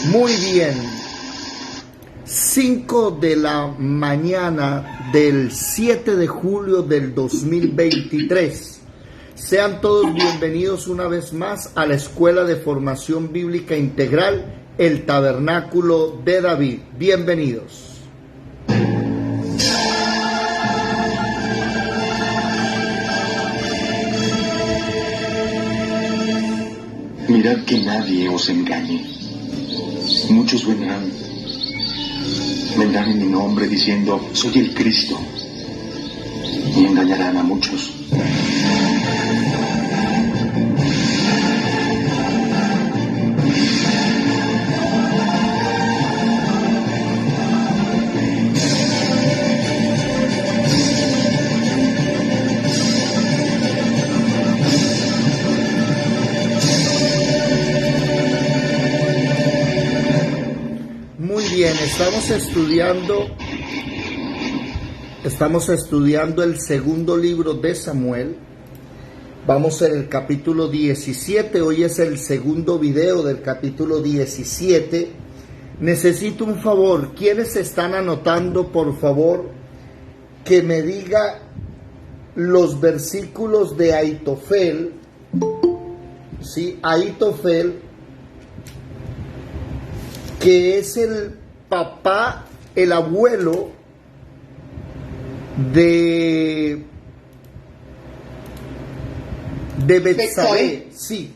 Muy bien. 5 de la mañana del 7 de julio del 2023. Sean todos bienvenidos una vez más a la Escuela de Formación Bíblica Integral, el Tabernáculo de David. Bienvenidos. Mirad que nadie os engañe. Muchos vendrán en mi nombre diciendo, soy el Cristo, y engañarán a muchos. Bien, estamos estudiando el segundo libro de Samuel. Vamos en el capítulo 17, hoy es el segundo video del capítulo 17. Necesito un favor, ¿quiénes están anotando? Por favor, que me diga los versículos de Ahitofel, ¿sí? Ahitofel, que es el papá, el abuelo de Betsabé. Sí.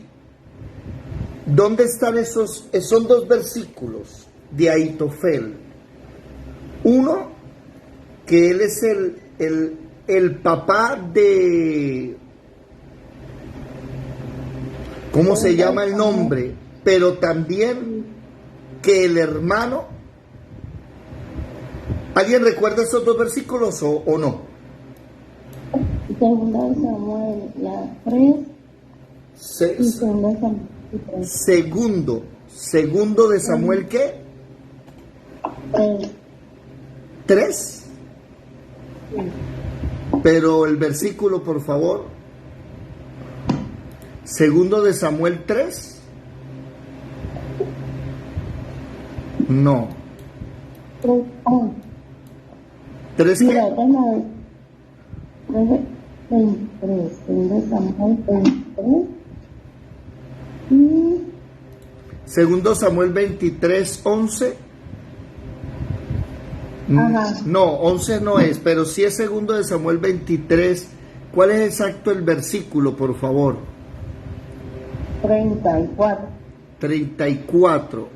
¿Dónde están esos? Son dos versículos de Ahitofel. Uno, que él es el papá de... ¿Cómo se llama el nombre? Pero también que el hermano... ¿Alguien recuerda esos dos versículos o no? Segunda de Samuel, la 3. Y segunda de Samuel, 3. Segundo de Samuel, ¿qué? 3. Sí. Pero el versículo, por favor. Segundo de Samuel 3. No. 3 qué? Mira, 23, segundo de Samuel 23. Y Segundo Samuel 23, 11. Ajá. No, 11 no es, pero sí es segundo de Samuel 23. ¿Cuál es exacto el versículo, por favor? 34. 34.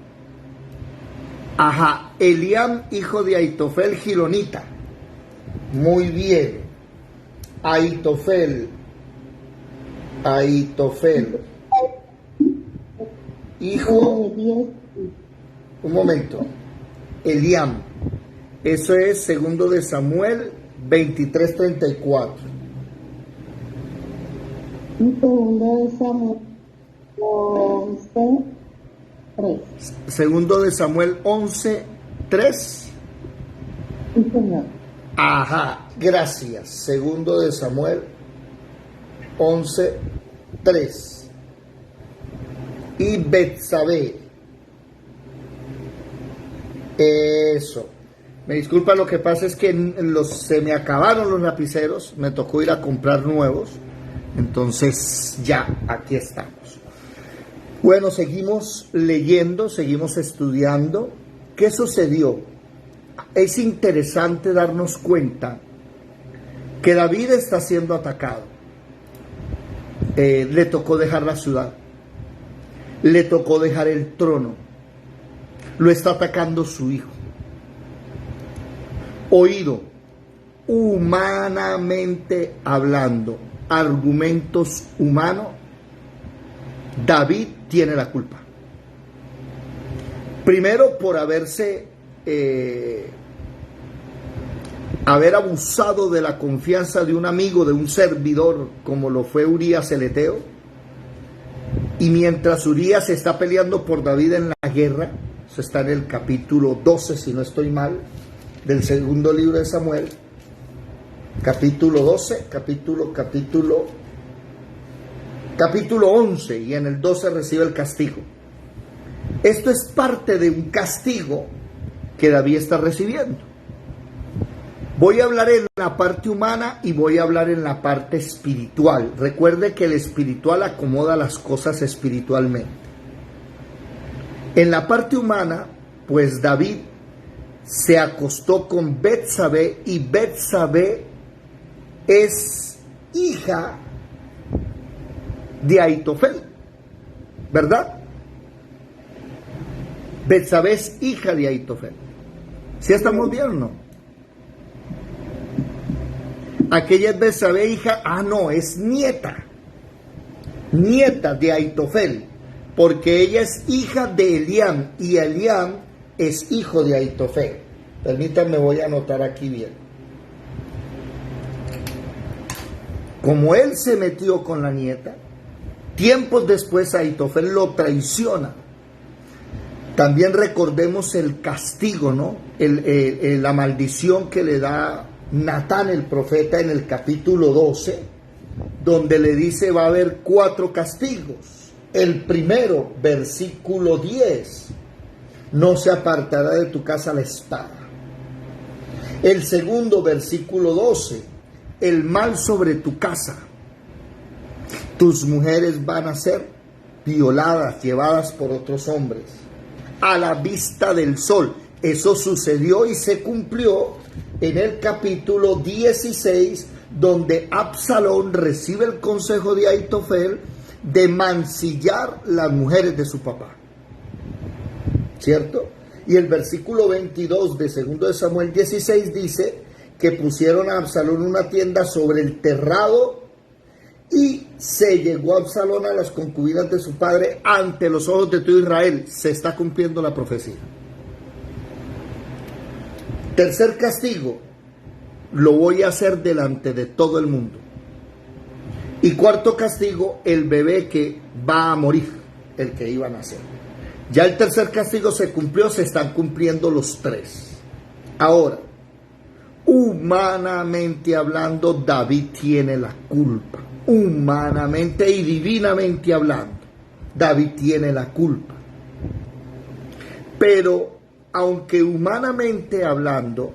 Ajá, Eliam, hijo de Ahitofel, Gilonita. Muy bien. Ahitofel. Hijo. Un momento. Eliam. Eso es segundo de Samuel 23, 34. Y segundo de Samuel 11, 3. Segundo de Samuel 11, 3. Sí, señor. Ajá, gracias. Segundo de Samuel 11, 3. Y Betsabé. Eso. Me disculpa, lo que pasa es que se me acabaron los lapiceros, me tocó ir a comprar nuevos. Entonces ya, aquí estamos. Bueno, seguimos leyendo, seguimos estudiando. ¿Qué sucedió? Es interesante darnos cuenta que David está siendo atacado. Le tocó dejar la ciudad, le tocó dejar el trono, lo está atacando su hijo. Oído, humanamente hablando, argumentos humanos, David tiene la culpa. Primero, por haber abusado de la confianza de un amigo, de un servidor, como lo fue Urías el Eteo. Y mientras Urías está peleando por David en la guerra, eso está en el capítulo 12, si no estoy mal, del segundo libro de Samuel, capítulo 12, capítulo 11, y en el 12 recibe el castigo. Esto es parte de un castigo que David está recibiendo. Voy a hablar en la parte humana y voy a hablar en la parte espiritual. Recuerde que el espiritual acomoda las cosas espiritualmente. En la parte humana, pues David se acostó con Betsabé y Betsabé es hija de Ahitofel, ¿verdad? Betsabé es hija de Ahitofel. ¿Sí estamos bien o no? Aquella es Betsabé, hija, no, es nieta de Ahitofel, porque ella es hija de Eliam, y Eliam es hijo de Ahitofel. Permítanme, voy a anotar aquí bien. Como él se metió con la nieta, tiempos después Ahitofel lo traiciona. También recordemos el castigo, ¿no? La maldición que le da Natán el profeta en el capítulo 12, donde le dice va a haber 4 castigos. El primero, versículo 10, no se apartará de tu casa la espada. El segundo, versículo 12, el mal sobre tu casa. Tus mujeres van a ser violadas, llevadas por otros hombres, a la vista del sol. Eso sucedió y se cumplió en el capítulo 16, donde Absalón recibe el consejo de Ahitofel de mancillar las mujeres de su papá, ¿cierto? Y el versículo 22 de 2 de Samuel 16 dice que pusieron a Absalón una tienda sobre el terrado y se llegó Absalón a las concubinas de su padre ante los ojos de todo Israel. Se está cumpliendo la profecía. Tercer castigo, lo voy a hacer delante de todo el mundo. Y cuarto castigo, el bebé que va a morir, el que iba a nacer. Ya el tercer castigo se cumplió, se están cumpliendo los 3. Ahora, humanamente hablando, David tiene la culpa. Humanamente y divinamente hablando, David tiene la culpa. Pero aunque humanamente hablando,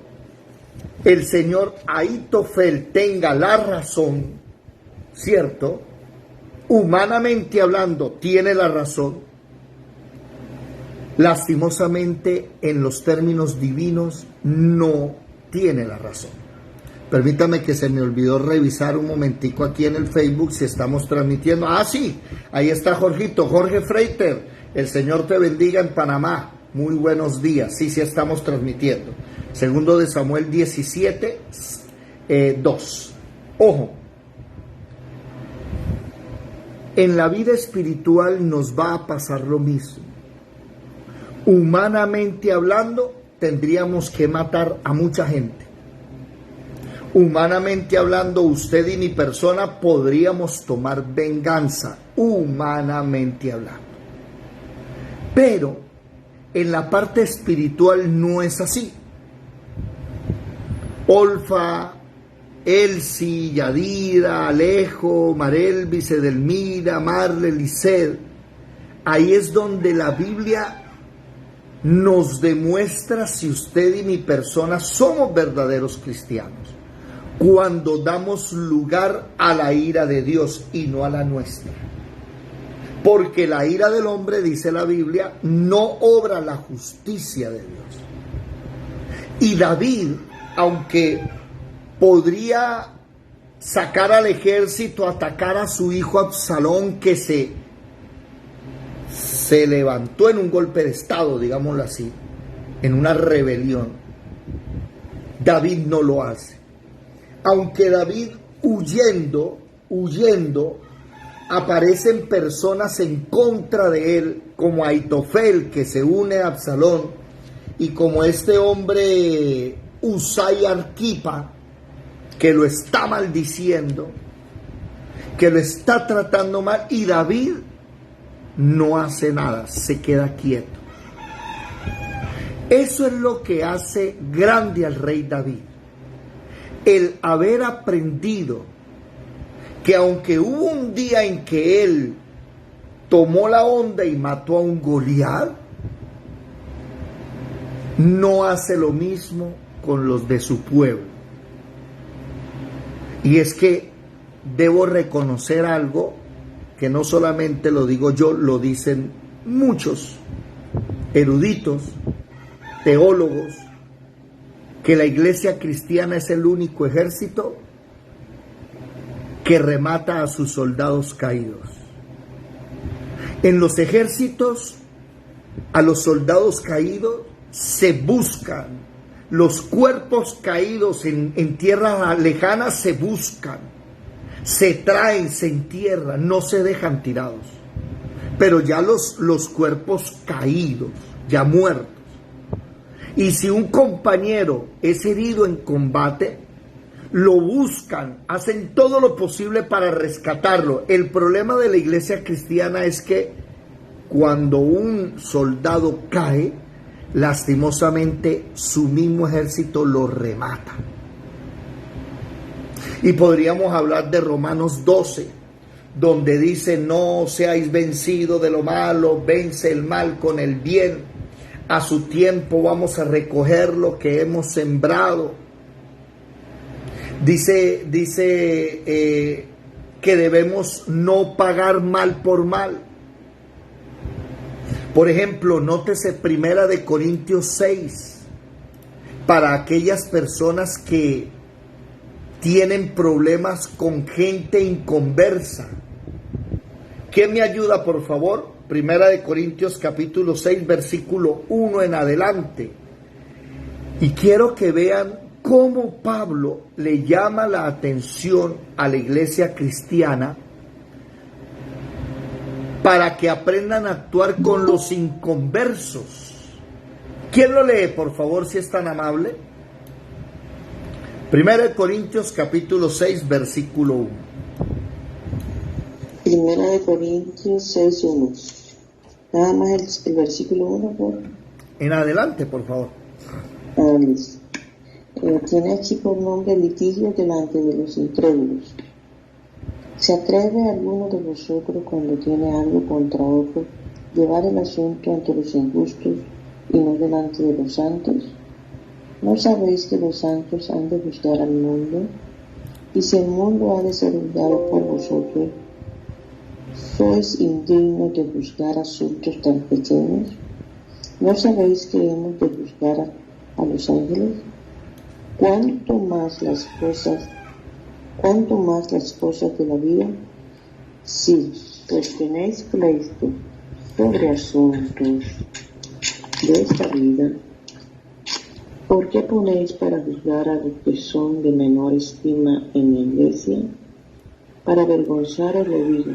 el señor Ahitofel tenga la razón, ¿cierto? Humanamente hablando, tiene la razón. Lastimosamente, en los términos divinos, no tiene la razón. Permítame, que se me olvidó revisar un momentico aquí en el Facebook si estamos transmitiendo. Sí, ahí está Jorgito, Jorge Freiter. El Señor te bendiga en Panamá. Muy buenos días. Sí, estamos transmitiendo. 2 de Samuel 17, 2. Ojo. En la vida espiritual nos va a pasar lo mismo. Humanamente hablando, tendríamos que matar a mucha gente. Humanamente hablando, usted y mi persona podríamos tomar venganza, humanamente hablando. Pero en la parte espiritual no es así. Olfa, Elsie, Yadira, Alejo, Marelvis, Edelmira, Marle, Lisset. Ahí es donde la Biblia nos demuestra si usted y mi persona somos verdaderos cristianos. Cuando damos lugar a la ira de Dios y no a la nuestra. Porque la ira del hombre, dice la Biblia, no obra la justicia de Dios. Y David, aunque podría sacar al ejército, atacar a su hijo Absalón, que se levantó en un golpe de estado, digámoslo así, en una rebelión, David no lo hace. Aunque David huyendo, aparecen personas en contra de él, como Ahitofel, que se une a Absalón, y como este hombre Usai Arquipa, que lo está maldiciendo, que lo está tratando mal, y David no hace nada, se queda quieto. Eso es lo que hace grande al rey David. El haber aprendido que aunque hubo un día en que él tomó la onda y mató a un Goliat, no hace lo mismo con los de su pueblo. Y es que debo reconocer algo que no solamente lo digo yo, lo dicen muchos eruditos, teólogos, que la iglesia cristiana es el único ejército que remata a sus soldados caídos. En los ejércitos, a los soldados caídos se buscan, los cuerpos caídos en tierras lejanas se buscan, se traen, se entierran, no se dejan tirados. Pero ya los cuerpos caídos, ya muertos. Y si un compañero es herido en combate, lo buscan, hacen todo lo posible para rescatarlo. El problema de la iglesia cristiana es que cuando un soldado cae, lastimosamente su mismo ejército lo remata. Y podríamos hablar de Romanos 12, donde dice: no seáis vencidos de lo malo, vence el mal con el bien. A su tiempo vamos a recoger lo que hemos sembrado. Dice que debemos no pagar mal por mal. Por ejemplo, nótese 1 Corintios 6, para aquellas personas que tienen problemas con gente inconversa. ¿Quién me ayuda, por favor? 1 Corintios capítulo 6, versículo 1 en adelante. Y quiero que vean cómo Pablo le llama la atención a la iglesia cristiana para que aprendan a actuar con los inconversos. ¿Quién lo lee, por favor, si es tan amable? 1 Corintios capítulo 6, versículo 1. 1 Corintios 6, 1. Nada más el versículo 1, por En adelante, por favor. Tiene aquí por nombre litigio delante de los incrédulos. ¿Se atreve alguno de vosotros, cuando tiene algo contra otro, llevar el asunto ante los injustos y no delante de los santos? ¿No sabéis que los santos han de juzgar al mundo? Y si el mundo ha de ser juzgado por vosotros, ¿sois indignos de juzgar asuntos tan pequeños? ¿No sabéis que hemos de juzgar a los ángeles? ¿Cuánto más las cosas de la vida? Si pues tenéis pleito sobre asuntos de esta vida, ¿por qué ponéis para juzgar a los que son de menor estima en la iglesia? Para avergonzaros lo digo,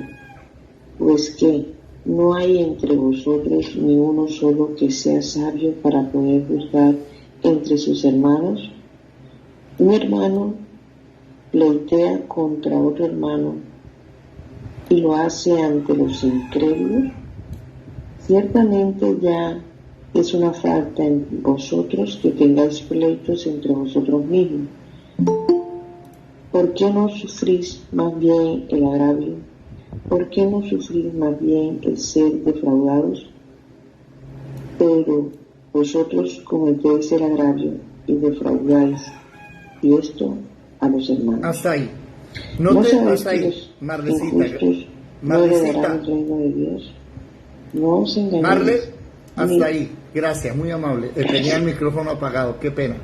pues que no hay entre vosotros ni uno solo que sea sabio para poder juzgar entre sus hermanos. Un hermano pleitea contra otro hermano y lo hace ante los incrédulos. Ciertamente ya es una falta en vosotros que tengáis pleitos entre vosotros mismos. ¿Por qué no sufrís más bien el agravio? ¿Por qué no sufrís más bien el ser defraudados? Pero vosotros cometéis el agravio y defraudáis, y esto a los hermanos. Hasta ahí. ¿No sabéis hasta que ahí, los Marlecita. injustos no heredarán el reino de Dios? No os engañéis. Marle, hasta ahí. Gracias, muy amable. Tenía el micrófono apagado, qué pena.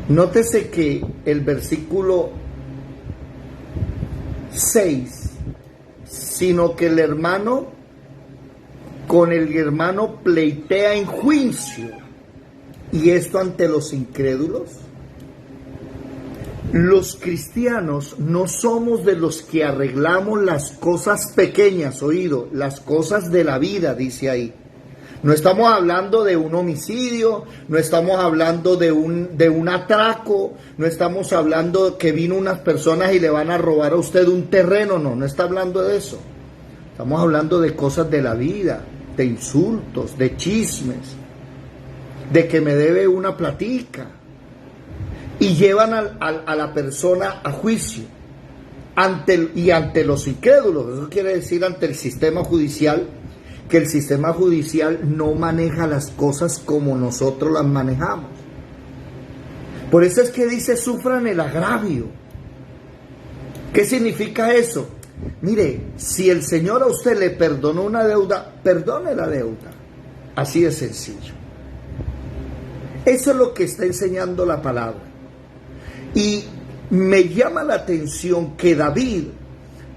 Nótese que el versículo 6, sino que el hermano con el hermano pleitea en juicio, y esto ante los incrédulos. Los cristianos no somos de los que arreglamos las cosas pequeñas, oído, las cosas de la vida, dice ahí. No estamos hablando de un homicidio, no estamos hablando de un atraco, no estamos hablando que vino unas personas y le van a robar a usted un terreno, no está hablando de eso. Estamos hablando de cosas de la vida, de insultos, de chismes, de que me debe una platica. Y llevan a la persona a juicio ante los incrédulos, eso quiere decir ante el sistema judicial, que el sistema judicial no maneja las cosas como nosotros las manejamos. Por eso es que dice, sufran el agravio. ¿Qué significa eso? Mire, si el Señor a usted le perdonó una deuda, perdone la deuda. Así de sencillo. Eso es lo que está enseñando la palabra. Y me llama la atención que David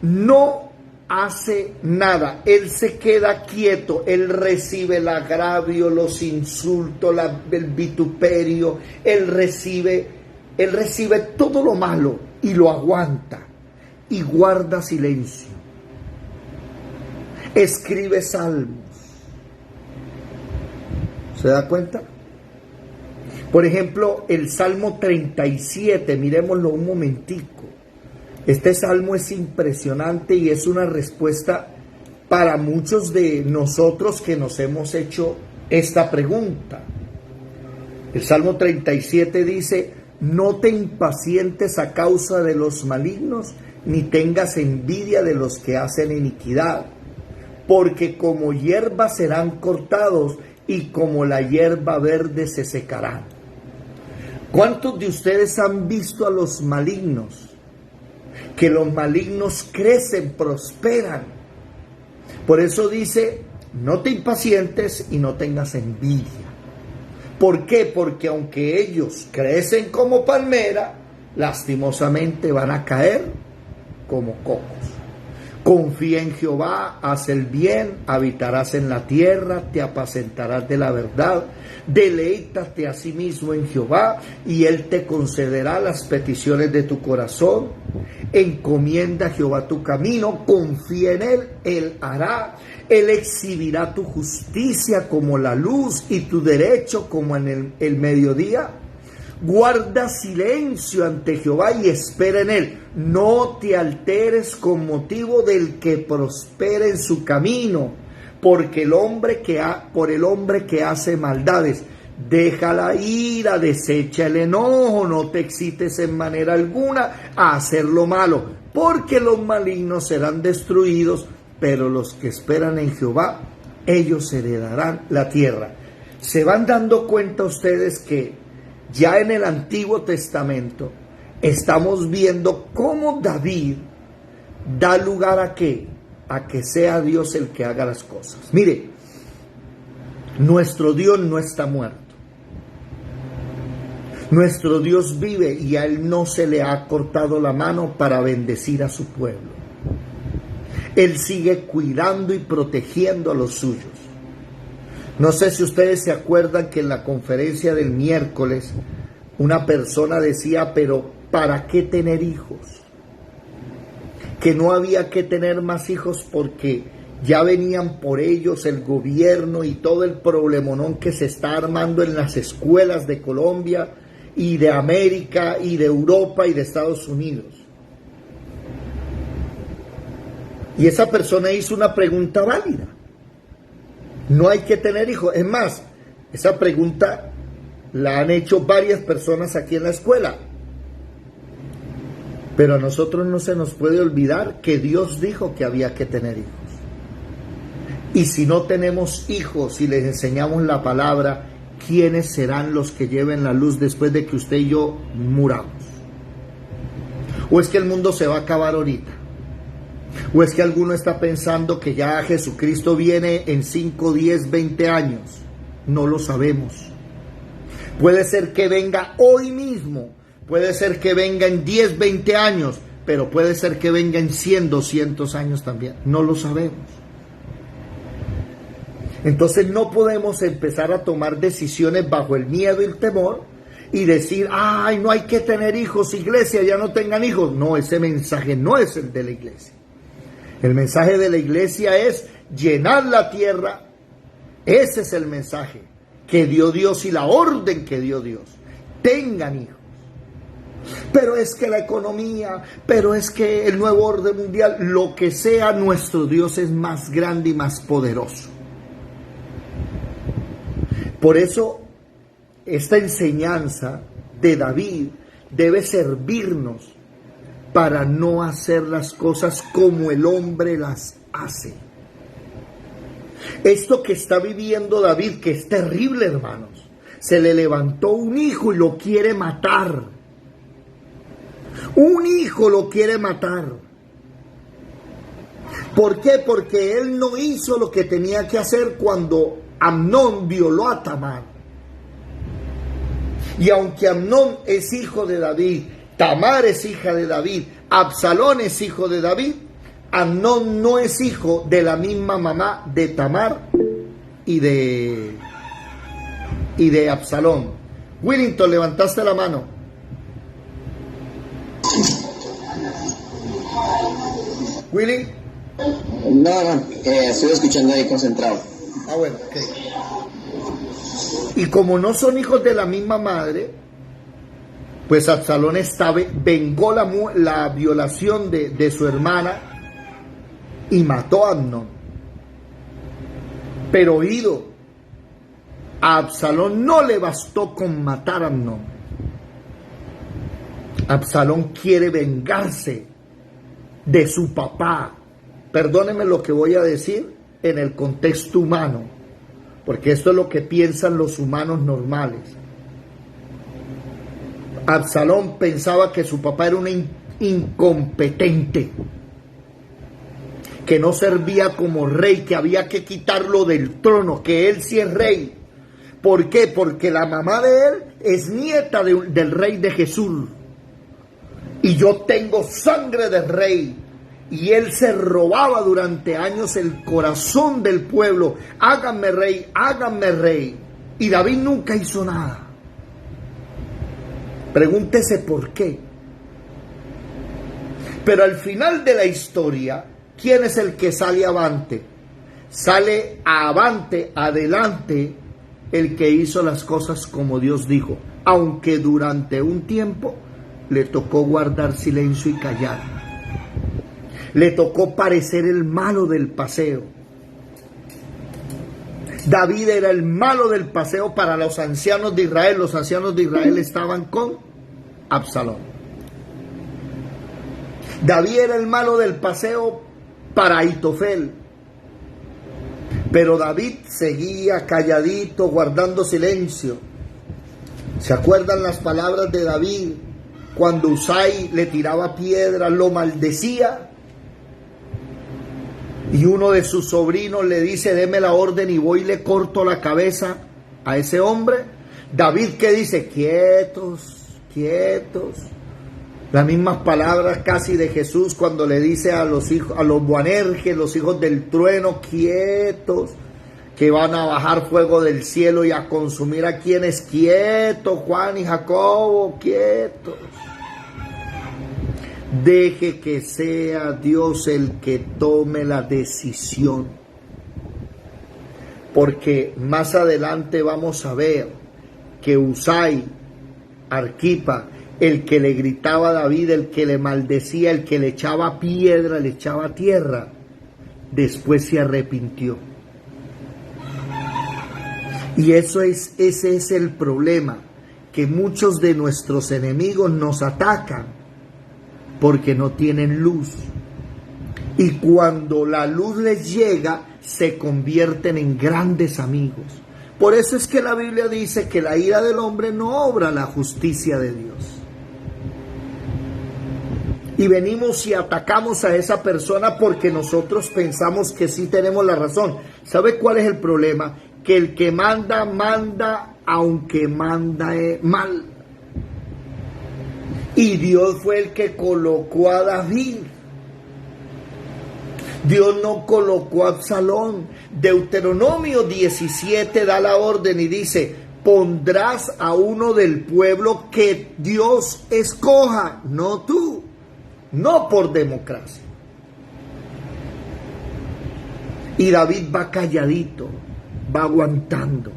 no hace nada. Él se queda quieto. Él recibe el agravio, los insultos, el vituperio. Él recibe todo lo malo y lo aguanta. Y guarda silencio. Escribe salmos. ¿Se da cuenta? Por ejemplo, el Salmo 37, miremoslo un momentico. Este salmo es impresionante y es una respuesta para muchos de nosotros que nos hemos hecho esta pregunta. El Salmo 37 dice, no te impacientes a causa de los malignos, ni tengas envidia de los que hacen iniquidad, porque como hierba serán cortados y como la hierba verde se secarán. ¿Cuántos de ustedes han visto a los malignos? Que los malignos crecen, prosperan. Por eso dice, no te impacientes y no tengas envidia. ¿Por qué? Porque aunque ellos crecen como palmera, lastimosamente van a caer como cocos. Confía en Jehová, haz el bien, habitarás en la tierra, te apacentarás de la verdad, deleítate a sí mismo en Jehová y Él te concederá las peticiones de tu corazón. Encomienda a Jehová tu camino, confía en Él, Él hará. Él exhibirá tu justicia como la luz y tu derecho como en el mediodía. Guarda silencio ante Jehová y espera en Él. No te alteres con motivo del que prospera en su camino, porque por el hombre que hace maldades. Deja la ira, desecha el enojo, no te excites en manera alguna a hacer lo malo, porque los malignos serán destruidos, pero los que esperan en Jehová, ellos heredarán la tierra. ¿Se van dando cuenta ustedes que ya en el Antiguo Testamento estamos viendo cómo David da lugar a qué? A que sea Dios el que haga las cosas. Mire, nuestro Dios no está muerto. Nuestro Dios vive y a Él no se le ha cortado la mano para bendecir a su pueblo. Él sigue cuidando y protegiendo a los suyos. No sé si ustedes se acuerdan que en la conferencia del miércoles una persona decía, pero ¿para qué tener hijos? Que no había que tener más hijos porque ya venían por ellos el gobierno y todo el problemonón que se está armando en las escuelas de Colombia y de América y de Europa y de Estados Unidos. Y esa persona hizo una pregunta válida. No hay que tener hijos. Es más, esa pregunta la han hecho varias personas aquí en la escuela. Pero a nosotros no se nos puede olvidar que Dios dijo que había que tener hijos. Y si no tenemos hijos y les enseñamos la palabra, ¿quiénes serán los que lleven la luz después de que usted y yo muramos? ¿O es que el mundo se va a acabar ahorita? ¿O es que alguno está pensando que ya Jesucristo viene en 5, 10, 20 años? No lo sabemos. Puede ser que venga hoy mismo, puede ser que venga en 10, 20 años, pero puede ser que venga en 100, 200 años también. No lo sabemos. Entonces no podemos empezar a tomar decisiones bajo el miedo y el temor y decir, ay, no hay que tener hijos, iglesia, ya no tengan hijos. No, ese mensaje no es el de la iglesia. El mensaje de la iglesia es llenar la tierra. Ese es el mensaje que dio Dios y la orden que dio Dios. Tengan hijos. Pero es que la economía, pero es que el nuevo orden mundial, lo que sea, nuestro Dios es más grande y más poderoso. Por eso, esta enseñanza de David debe servirnos para no hacer las cosas como el hombre las hace. Esto que está viviendo David, que es terrible, hermanos. Se le levantó un hijo y lo quiere matar. Un hijo lo quiere matar. ¿Por qué? Porque él no hizo lo que tenía que hacer cuando Amnón violó a Tamar. Y aunque Amnón es hijo de David, Tamar es hija de David, Absalón es hijo de David, Amnón no es hijo de la misma mamá de Tamar y de Absalón. Willington, levantaste la mano. Willy. No, estoy escuchando ahí concentrado. Ah, bueno, ok. Y como no son hijos de la misma madre, pues Absalón vengó la violación de su hermana y mató a Amnón. Pero oído, a Absalón no le bastó con matar a Amnón. Absalón quiere vengarse de su papá. Perdónenme lo que voy a decir en el contexto humano, porque esto es lo que piensan los humanos normales. Absalón pensaba que su papá era un incompetente, que no servía como rey, que había que quitarlo del trono, que él sí es rey. ¿Por qué? Porque la mamá de él es nieta del rey de Jesús. Y yo tengo sangre de rey. Y él se robaba durante años el corazón del pueblo. Háganme rey, háganme rey. Y David nunca hizo nada. Pregúntese por qué. Pero al final de la historia, ¿quién es el que sale avante? Sale adelante el que hizo las cosas como Dios dijo. Aunque durante un tiempo le tocó guardar silencio y callar. Le tocó parecer el malo del paseo. David era el malo del paseo para los ancianos de Israel. Los ancianos de Israel estaban con Absalón. David era el malo del paseo para Ahitofel. Pero David seguía calladito, guardando silencio. ¿Se acuerdan las palabras de David cuando Usai le tiraba piedras, lo maldecía? Y uno de sus sobrinos le dice, deme la orden y voy y le corto la cabeza a ese hombre. David, ¿qué dice? Quietos, quietos. Las mismas palabras casi de Jesús cuando le dice a los hijos, a los Boanerges, los hijos del trueno, quietos, que van a bajar fuego del cielo y a consumir a quienes. Quietos, Juan y Jacobo, quietos. Deje que sea Dios el que tome la decisión. Porque más adelante vamos a ver que Usai, Arquipa, el que le gritaba a David, el que le maldecía, el que le echaba piedra, le echaba tierra, después se arrepintió. Y ese es el problema, que muchos de nuestros enemigos nos atacan porque no tienen luz. Y cuando la luz les llega, se convierten en grandes amigos. Por eso es que la Biblia dice que la ira del hombre no obra la justicia de Dios. Y venimos y atacamos a esa persona porque nosotros pensamos que sí tenemos la razón. ¿Sabe cuál es el problema? Que el que manda, manda aunque manda mal. Y Dios fue el que colocó a David. Dios no colocó a Absalón. Deuteronomio 17 da la orden y dice, pondrás a uno del pueblo que Dios escoja, no tú, no por democracia. Y David va calladito, va aguantando.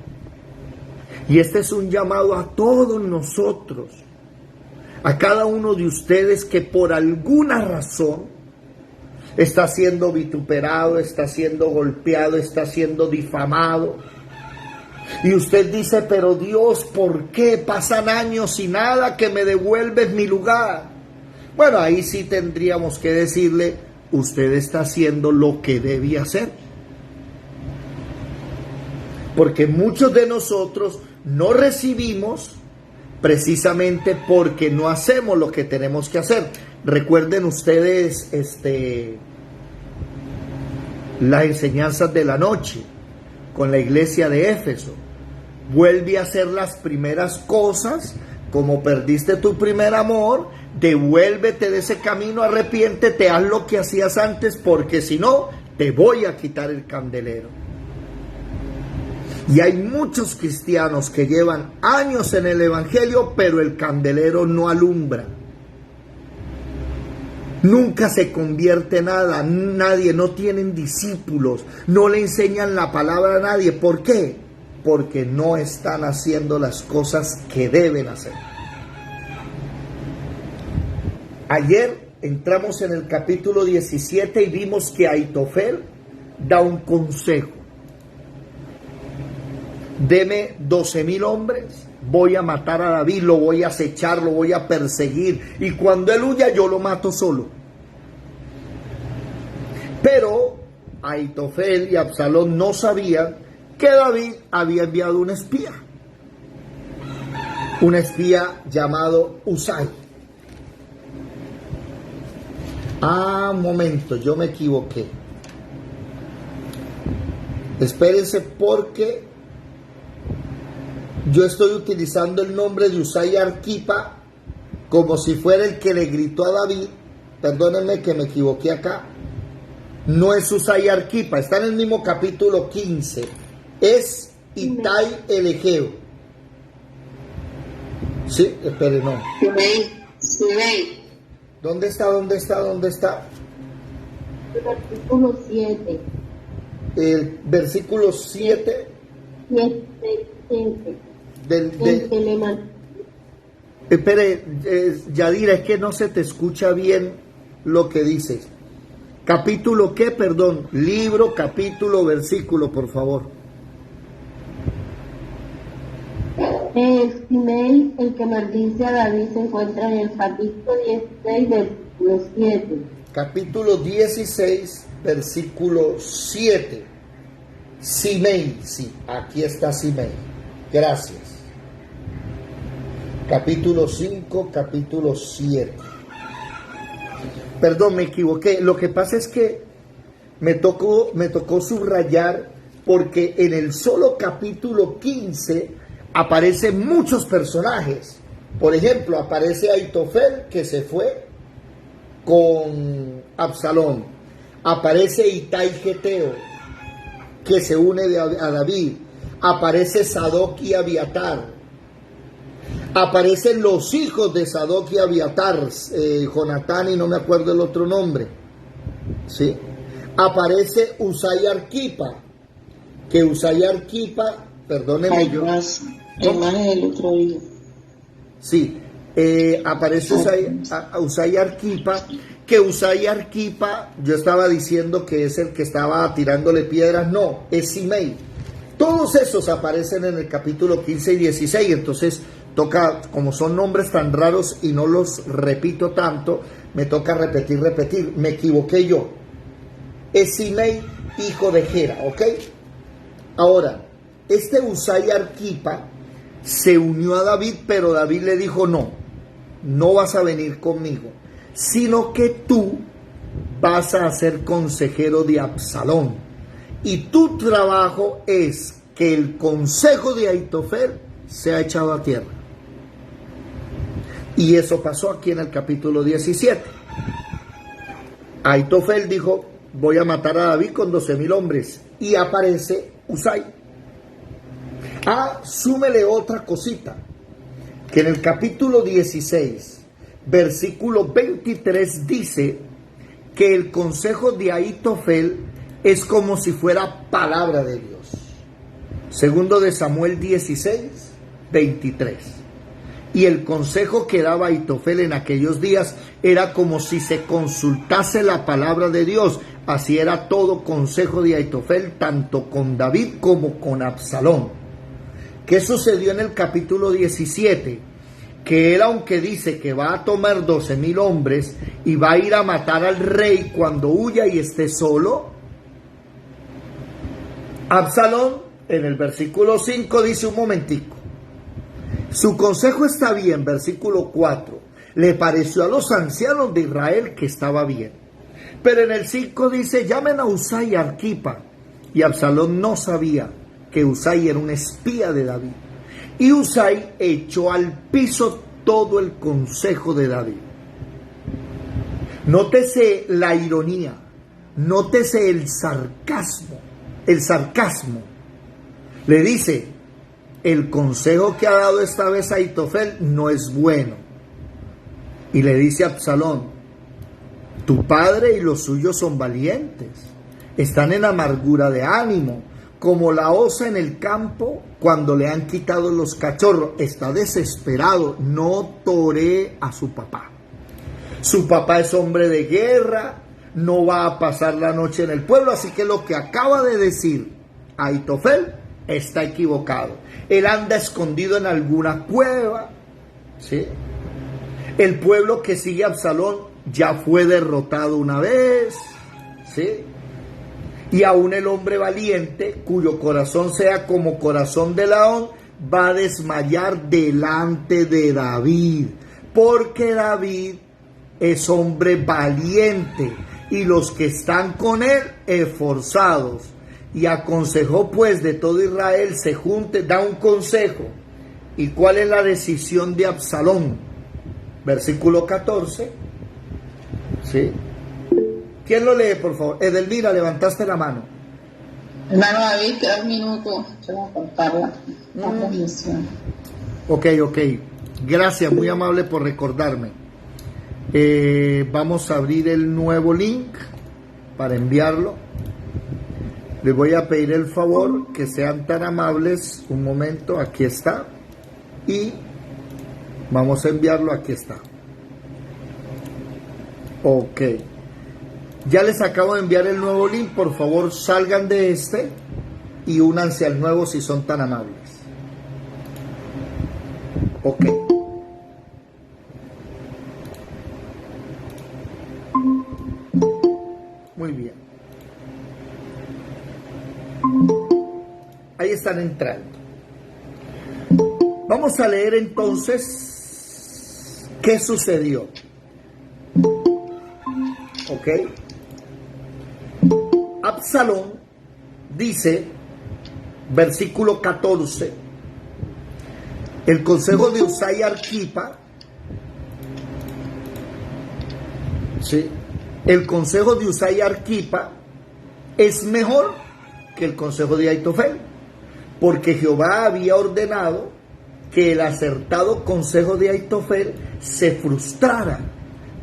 Y este es un llamado a todos nosotros, a cada uno de ustedes que por alguna razón está siendo vituperado, está siendo golpeado, está siendo difamado. Y usted dice, pero Dios, ¿por qué pasan años y nada que me devuelves mi lugar? Bueno, ahí sí tendríamos que decirle, usted está haciendo lo que debía hacer. Porque muchos de nosotros no recibimos precisamente porque no hacemos lo que tenemos que hacer. Recuerden ustedes las enseñanzas de la noche con la iglesia de Éfeso. Vuelve a hacer las primeras cosas. Como perdiste tu primer amor, devuélvete de ese camino, arrepiéntete, haz lo que hacías antes, porque si no, te voy a quitar el candelero. Y hay muchos cristianos que llevan años en el evangelio, pero el candelero no alumbra. Nunca se convierte nada, nadie, no tienen discípulos, no le enseñan la palabra a nadie. ¿Por qué? Porque no están haciendo las cosas que deben hacer. Ayer entramos en el capítulo 17 y vimos que Ahitofel da un consejo. Deme 12,000 hombres, voy a matar a David, lo voy a acechar, lo voy a perseguir, y cuando él huya yo lo mato solo. Pero Ahitofel y Absalón no sabían que David había enviado un espía llamado Usai. Un momento, yo me equivoqué. Espérense, porque yo estoy utilizando el nombre de Usai Arquipa como si fuera el que le gritó a David. Perdónenme que me equivoqué acá. No es Usai Arquipa, está en el mismo capítulo 15. Es Itai el Egeo. Sí, espere, no. Simei. ¿Dónde está? El versículo 7. El versículo 7 Espere, Yadira, es que no se te escucha bien lo que dices. ¿Capítulo qué? Perdón, libro, capítulo, versículo, por favor. Simei, el que maldice a David, se encuentra en el capítulo 16, versículo 7. Capítulo 16, versículo 7. Simei, sí, aquí está Simei. Gracias. Capítulo 5, capítulo 7. Perdón, me equivoqué. Lo que pasa es que me tocó subrayar, porque en el solo capítulo 15 aparecen muchos personajes. Por ejemplo, aparece Ahitofel, que se fue con Absalón. Aparece Itai Geteo, que se une a David. Aparece Sadoc y Abiatar. Aparecen los hijos de Sadoc y Abiatar, Jonatán y no me acuerdo el otro nombre. ¿Sí? Aparece Usai Arquipa, que Usai Arquipa, perdónenme Hay yo. más del otro hijo. Sí, aparece Usai Arquipa, que Usai Arquipa, yo estaba diciendo que es el que estaba tirándole piedras, no, es Simei. Todos esos aparecen en el capítulo 15 y 16, entonces toca, como son nombres tan raros y no los repito tanto, me toca repetir, me equivoqué yo. Es Simei, hijo de Gera, ¿ok? Ahora, este Usai Arquipa se unió a David, pero David le dijo, no vas a venir conmigo, sino que tú vas a ser consejero de Absalón. Y tu trabajo es que el consejo de Ahitofel sea echado a tierra. Y eso pasó aquí en el capítulo 17. Ahitofel dijo, voy a matar a David con 12,000 hombres. Y aparece Usai. Súmele otra cosita, que en el capítulo 16, versículo 23 dice que el consejo de Ahitofel es como si fuera palabra de Dios. Segundo de Samuel 16, 23. Y el consejo que daba Ahitofel en aquellos días era como si se consultase la palabra de Dios. Así era todo consejo de Ahitofel, tanto con David como con Absalón. ¿Qué sucedió en el capítulo 17? Que él, aunque dice que va a tomar 12,000 hombres y va a ir a matar al rey cuando huya y esté solo, Absalón En el versículo 5 dice un momentico. Su consejo está bien, versículo 4. Le pareció a los ancianos de Israel que estaba bien. Pero en el 5 dice, llamen a Usai y Arquipa. Y Absalón no sabía que Usai era un espía de David. Y Usai echó al piso todo el consejo de David. Nótese la ironía, nótese el sarcasmo. Le dice, el consejo que ha dado esta vez Ahitofel no es bueno. Y le dice a Absalón, tu padre y los suyos son valientes, están en amargura de ánimo, como la osa en el campo cuando le han quitado los cachorros. Está desesperado, no toree a su papá. Su papá es hombre de guerra, no va a pasar la noche en el pueblo, así que lo que acaba de decir Ahitofel está equivocado. Él anda escondido en alguna cueva, ¿sí? El pueblo que sigue a Absalón ya fue derrotado una vez, ¿sí? Y aún el hombre valiente, cuyo corazón sea como corazón de león, va a desmayar delante de David, porque David es hombre valiente y los que están con él esforzados. Y aconsejó pues de todo Israel se junte, da un consejo. ¿Y cuál es la decisión de Absalón? Versículo 14. ¿Sí? ¿Quién lo lee, por favor? Edelmira, levantaste la mano. Hermano David, queda un minuto. Vamos a contar la transmisión. Ok. Gracias, muy amable por recordarme. Vamos a abrir el nuevo link para enviarlo. Les voy a pedir el favor que sean tan amables. Un momento, aquí está. Y vamos a enviarlo, aquí está. Ok. Ya les acabo de enviar el nuevo link. Por favor, salgan de este y únanse al nuevo si son tan amables. Ok. Muy bien. Ahí están entrando. Vamos a leer entonces qué sucedió. Ok. Absalón dice, versículo 14, el consejo de Usai Arquipa, ¿sí? El consejo de Usai Arquipa es mejor que el consejo de Ahitofel, porque Jehová había ordenado que el acertado consejo de Ahitofel se frustrara,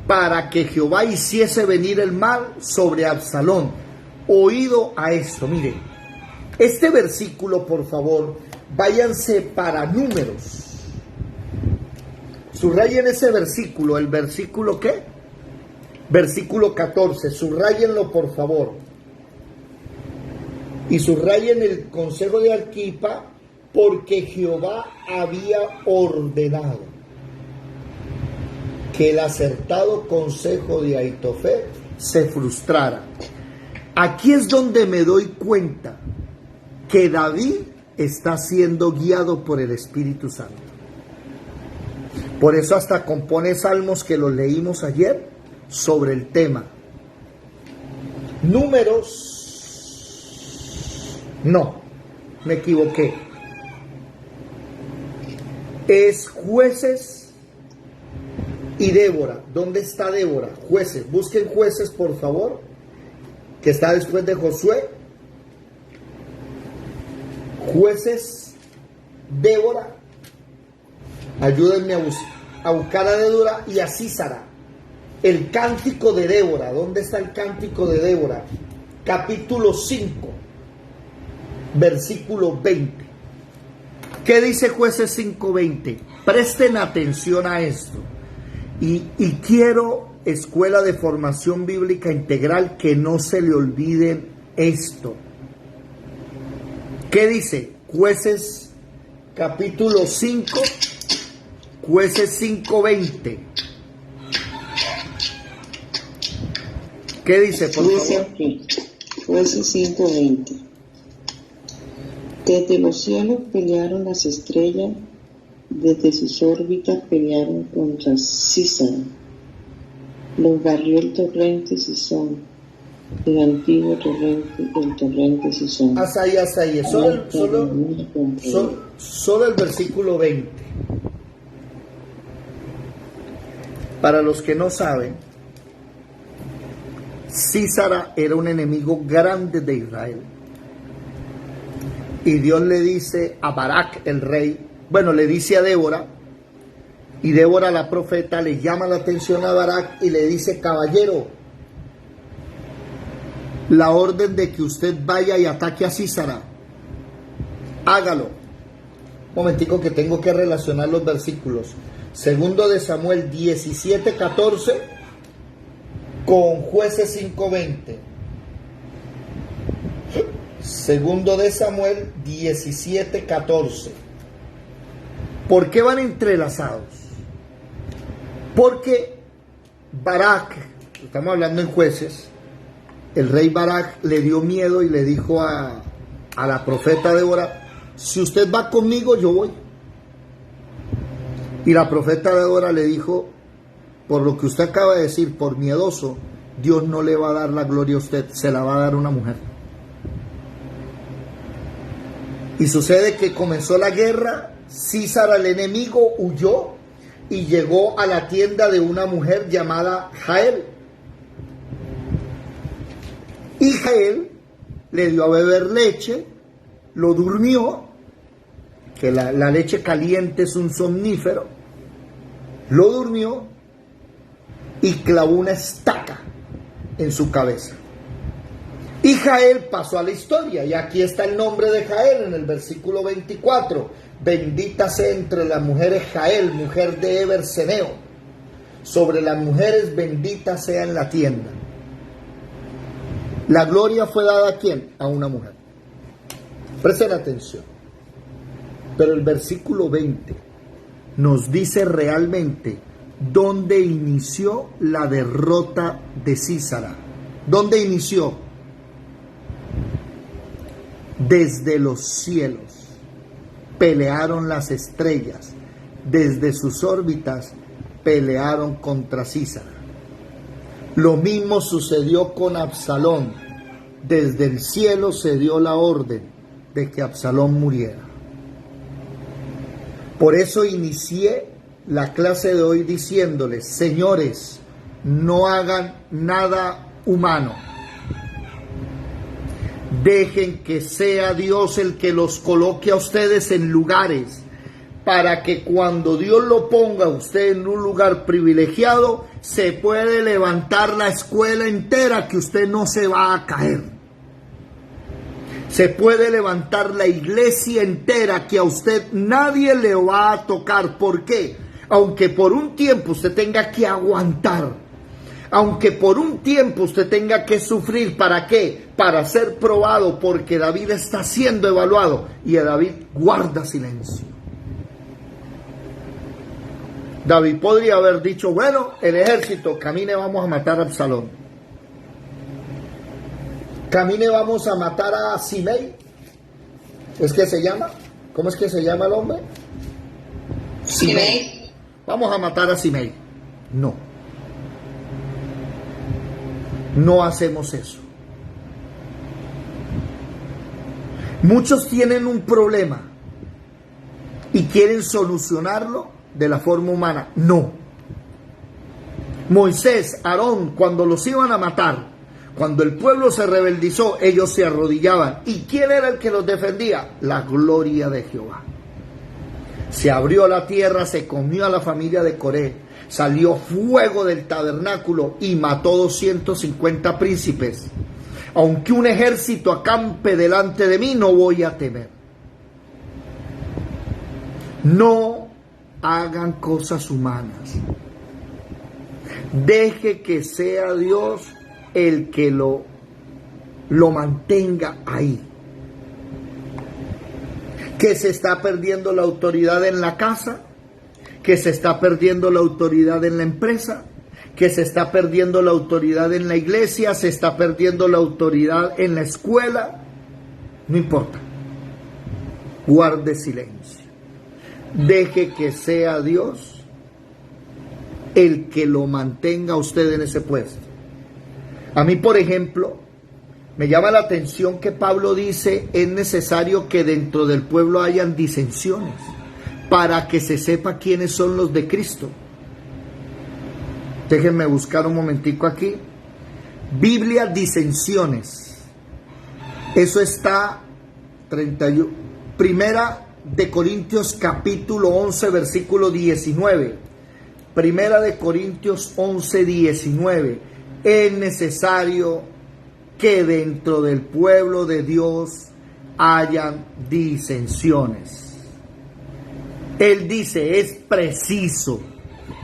para que Jehová hiciese venir el mal sobre Absalón. Oído a esto, mire, este versículo, por favor, váyanse para Números. Subrayen ese versículo, ¿el versículo qué? Versículo 14, subrayenlo por favor. Y subrayen el consejo de Arquipa, porque Jehová había ordenado que el acertado consejo de Ahitofel se frustrara. Aquí es donde me doy cuenta que David está siendo guiado por el Espíritu Santo. Por eso hasta compone salmos que los leímos ayer sobre el tema. Números, no, me equivoqué. Es Jueces y Débora. ¿Dónde está Débora? Jueces, busquen Jueces por favor, que está después de Josué. Jueces, Débora. Ayúdenme a buscar a Débora y a Sísara. El cántico de Débora. ¿Dónde está el cántico de Débora? Capítulo 5, versículo 20. ¿Qué dice Jueces 5:20? Presten atención a esto. Y quiero, escuela de formación bíblica integral, que no se le olviden esto. ¿Qué dice? Jueces capítulo 5, Jueces 5:20. ¿Qué dice, por favor? Dice aquí, Jueces 5:20. Desde los cielos pelearon las estrellas, desde sus órbitas pelearon contra Císara. Los barrió el torrente Sison, el antiguo torrente, el torrente Sison. Hasta ahí. Solo el versículo 20. Para los que no saben, Císara era un enemigo grande de Israel. Y Dios le dice a Barak, el rey, le dice a Débora, y Débora la profeta le llama la atención a Barak y le dice: caballero, la orden de que usted vaya y ataque a Císara, hágalo. Un momentico que tengo que relacionar los versículos. Segundo de Samuel 17:14 con Jueces 5:20. Segundo de Samuel 17:14. ¿Por qué van entrelazados? Porque Barak, estamos hablando en Jueces, el rey Barak le dio miedo y le dijo a la profeta Débora: si usted va conmigo, yo voy. Y la profeta Débora le dijo: por lo que usted acaba de decir, por miedoso, Dios no le va a dar la gloria a usted, se la va a dar una mujer. Y sucede que comenzó la guerra, Císara el enemigo huyó y llegó a la tienda de una mujer llamada Jael. Y Jael le dio a beber leche, lo durmió, que la leche caliente es un somnífero, lo durmió y clavó una estaca en su cabeza. Y Jael pasó a la historia, y aquí está el nombre de Jael en el versículo 24. Bendita sea entre las mujeres Jael, mujer de Eberseneo. Sobre las mujeres bendita sea en la tienda. La gloria fue dada ¿a quién? A una mujer. Presten atención. Pero el versículo 20 nos dice realmente dónde inició la derrota de Císara. ¿Dónde inició? Desde los cielos pelearon las estrellas, desde sus órbitas pelearon contra Císara. Lo mismo sucedió con Absalón. Desde el cielo se dio la orden de que Absalón muriera. Por eso inicié la clase de hoy diciéndoles: señores, no hagan nada humano. Dejen que sea Dios el que los coloque a ustedes en lugares, para que cuando Dios lo ponga a usted en un lugar privilegiado, se puede levantar la escuela entera, que usted no se va a caer. Se puede levantar la iglesia entera, que a usted nadie le va a tocar. ¿Por qué? Aunque por un tiempo usted tenga que aguantar, aunque por un tiempo usted tenga que sufrir. ¿Para qué? Para ser probado, porque David está siendo evaluado, y a David guarda silencio. David podría haber dicho: bueno, el ejército, camine, vamos a matar a Absalón. Camine, vamos a matar a Simei. ¿Es que se llama? ¿Cómo es que se llama el hombre? Simei. Vamos a matar a Simei. No. No hacemos eso. Muchos tienen un problema y quieren solucionarlo de la forma humana. No. Moisés, Aarón, cuando los iban a matar, cuando el pueblo se rebeldizó, ellos se arrodillaban. ¿Y quién era el que los defendía? La gloria de Jehová. Se abrió la tierra, se comió a la familia de Coré. Salió fuego del tabernáculo y mató 250 príncipes. Aunque un ejército acampe delante de mí, no voy a temer. No hagan cosas humanas. Deje que sea Dios el que lo mantenga ahí. Que se está perdiendo la autoridad en la casa, que se está perdiendo la autoridad en la empresa, que se está perdiendo la autoridad en la iglesia, se está perdiendo la autoridad en la escuela. No importa. guarde silencio. Deje que sea Dios el que lo mantenga a usted en ese puesto. A mí, por ejemplo, me llama la atención que Pablo dice: es necesario que dentro del pueblo hayan disensiones para que se sepa quiénes son los de Cristo. Déjenme buscar un momentico aquí. Biblia, disensiones. Eso está 31. Primera de Corintios capítulo 11 versículo 19. Primera de Corintios 11, 19. Es necesario que dentro del pueblo de Dios hayan disensiones. Él dice, es preciso,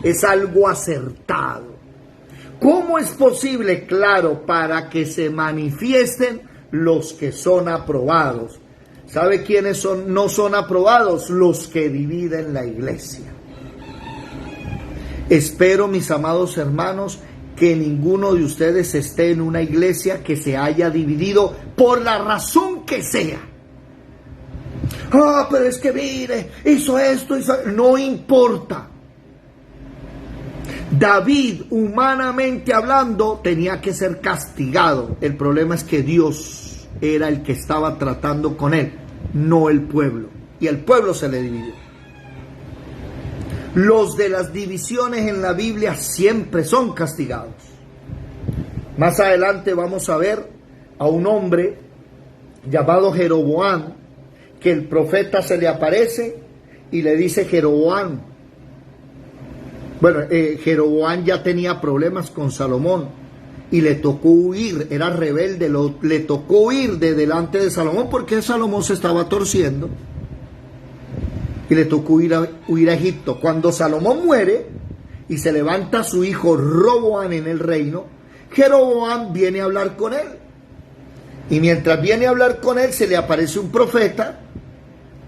es algo acertado. ¿Cómo es posible? Claro, para que se manifiesten los que son aprobados. ¿Sabe quiénes no son aprobados? Los que dividen la iglesia. Espero, mis amados hermanos, que ninguno de ustedes esté en una iglesia que se haya dividido por la razón que sea. Pero es que mire, hizo esto, no importa. David, humanamente hablando, tenía que ser castigado. El problema es que Dios era el que estaba tratando con él, no el pueblo. Y el pueblo se le dividió. Los de las divisiones en la Biblia siempre son castigados. Más adelante vamos a ver a un hombre llamado Jeroboam, que el profeta se le aparece y le dice: Jeroboam. Bueno, Jeroboam ya tenía problemas con Salomón y le tocó huir, era rebelde, le tocó huir de delante de Salomón porque Salomón se estaba torciendo. Y le tocó huir a Egipto. Cuando Salomón muere y se levanta su hijo Roboam en el reino, Jeroboam viene a hablar con él. Y mientras viene a hablar con él, se le aparece un profeta,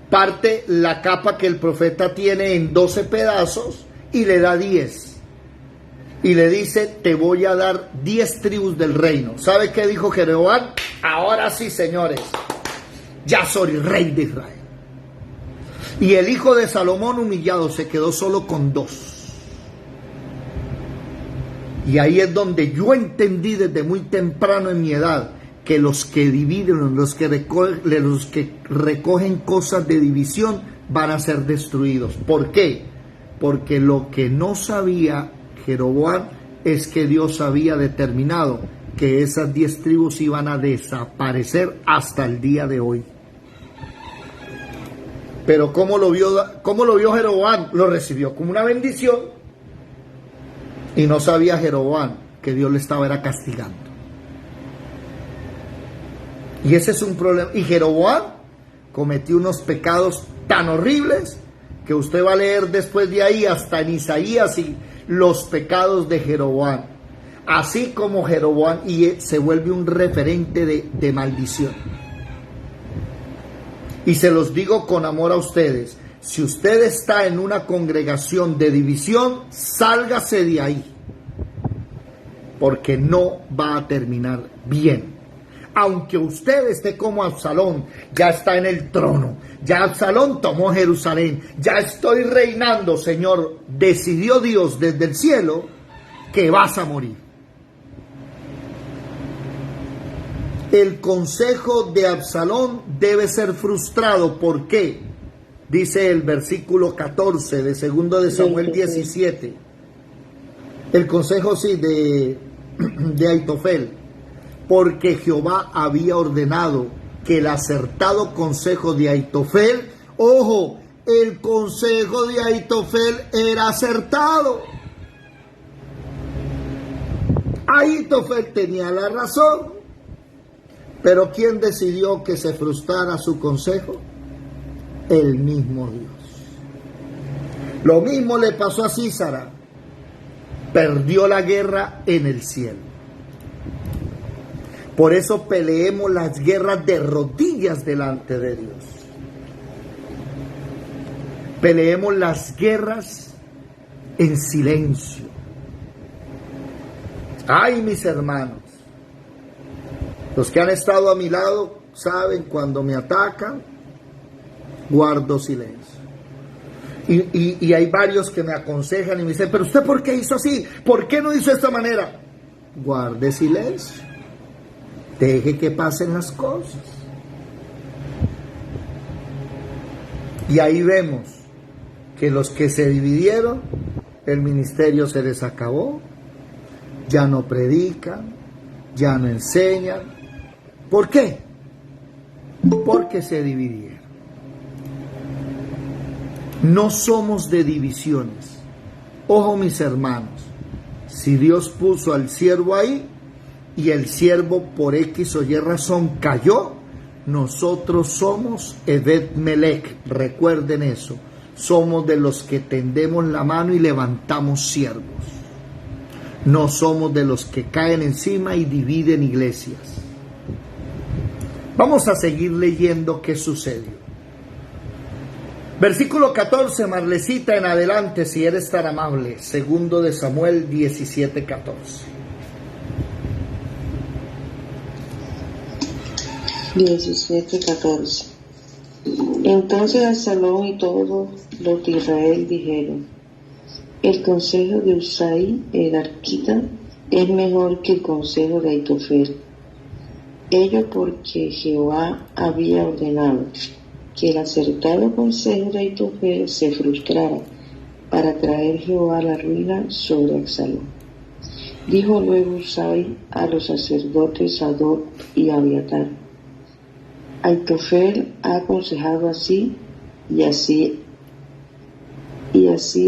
parte la capa que el profeta tiene en 12 pedazos y le da 10. Y le dice: te voy a dar 10 tribus del reino. ¿Sabe qué dijo Jeroboam? Ahora sí, señores, ya soy rey de Israel. Y el hijo de Salomón, humillado, se quedó solo con 2. Y ahí es donde yo entendí desde muy temprano en mi edad que los que dividen, los que recogen cosas de división, van a ser destruidos. ¿Por qué? Porque lo que no sabía Jeroboam es que Dios había determinado que esas 10 tribus iban a desaparecer hasta el día de hoy. Pero ¿cómo lo vio Jeroboam? Lo recibió como una bendición. Y no sabía Jeroboam que Dios le estaba castigando. Y ese es un problema. Y Jeroboam cometió unos pecados tan horribles que usted va a leer después de ahí hasta en Isaías y los pecados de Jeroboam. Así como Jeroboam, y se vuelve un referente de maldición. Y se los digo con amor a ustedes: si usted está en una congregación de división, sálgase de ahí, porque no va a terminar bien. Aunque usted esté como Absalón, ya está en el trono, ya Absalón tomó Jerusalén, ya estoy reinando, Señor, decidió Dios desde el cielo que vas a morir. El consejo de Absalón debe ser frustrado. ¿Por qué? Dice el versículo 14 de 2 de Samuel 17. El consejo de Aitofel. Porque Jehová había ordenado que el acertado consejo de Aitofel, ojo, el consejo de Aitofel era acertado. Aitofel tenía la razón. Pero ¿quién decidió que se frustrara su consejo? El mismo Dios. Lo mismo le pasó a Sísara. Perdió la guerra en el cielo. Por eso peleemos las guerras de rodillas delante de Dios. Peleemos las guerras en silencio. Ay, mis hermanos. Los que han estado a mi lado saben cuando me atacan, guardo silencio. Y hay varios que me aconsejan y me dicen, pero usted ¿por qué hizo así? ¿Por qué no hizo de esta manera? Guarde silencio. Deje que pasen las cosas. Y ahí vemos que los que se dividieron, el ministerio se les acabó, ya no predican, ya no enseñan. ¿Por qué? Porque se dividieron. No somos de divisiones. Ojo, mis hermanos, si Dios puso al siervo ahí y el siervo por X o Y razón cayó, nosotros somos Evet Melech. Recuerden eso. Somos de los que tendemos la mano y levantamos siervos. No somos de los que caen encima y dividen iglesias. Vamos a seguir leyendo qué sucedió. Versículo 14, Marlecita, en adelante, si eres tan amable. Segundo de Samuel 17:14. Entonces Absalón y todos los de Israel dijeron: el consejo de Usai el arquita es mejor que el consejo de Aitofel. Ello porque Jehová había ordenado que el acertado consejo de Aitofel se frustrara para traer Jehová la ruina sobre Absalón. Dijo luego Usai a los sacerdotes Sadoc y Abiatar: Aitofel ha aconsejado así y así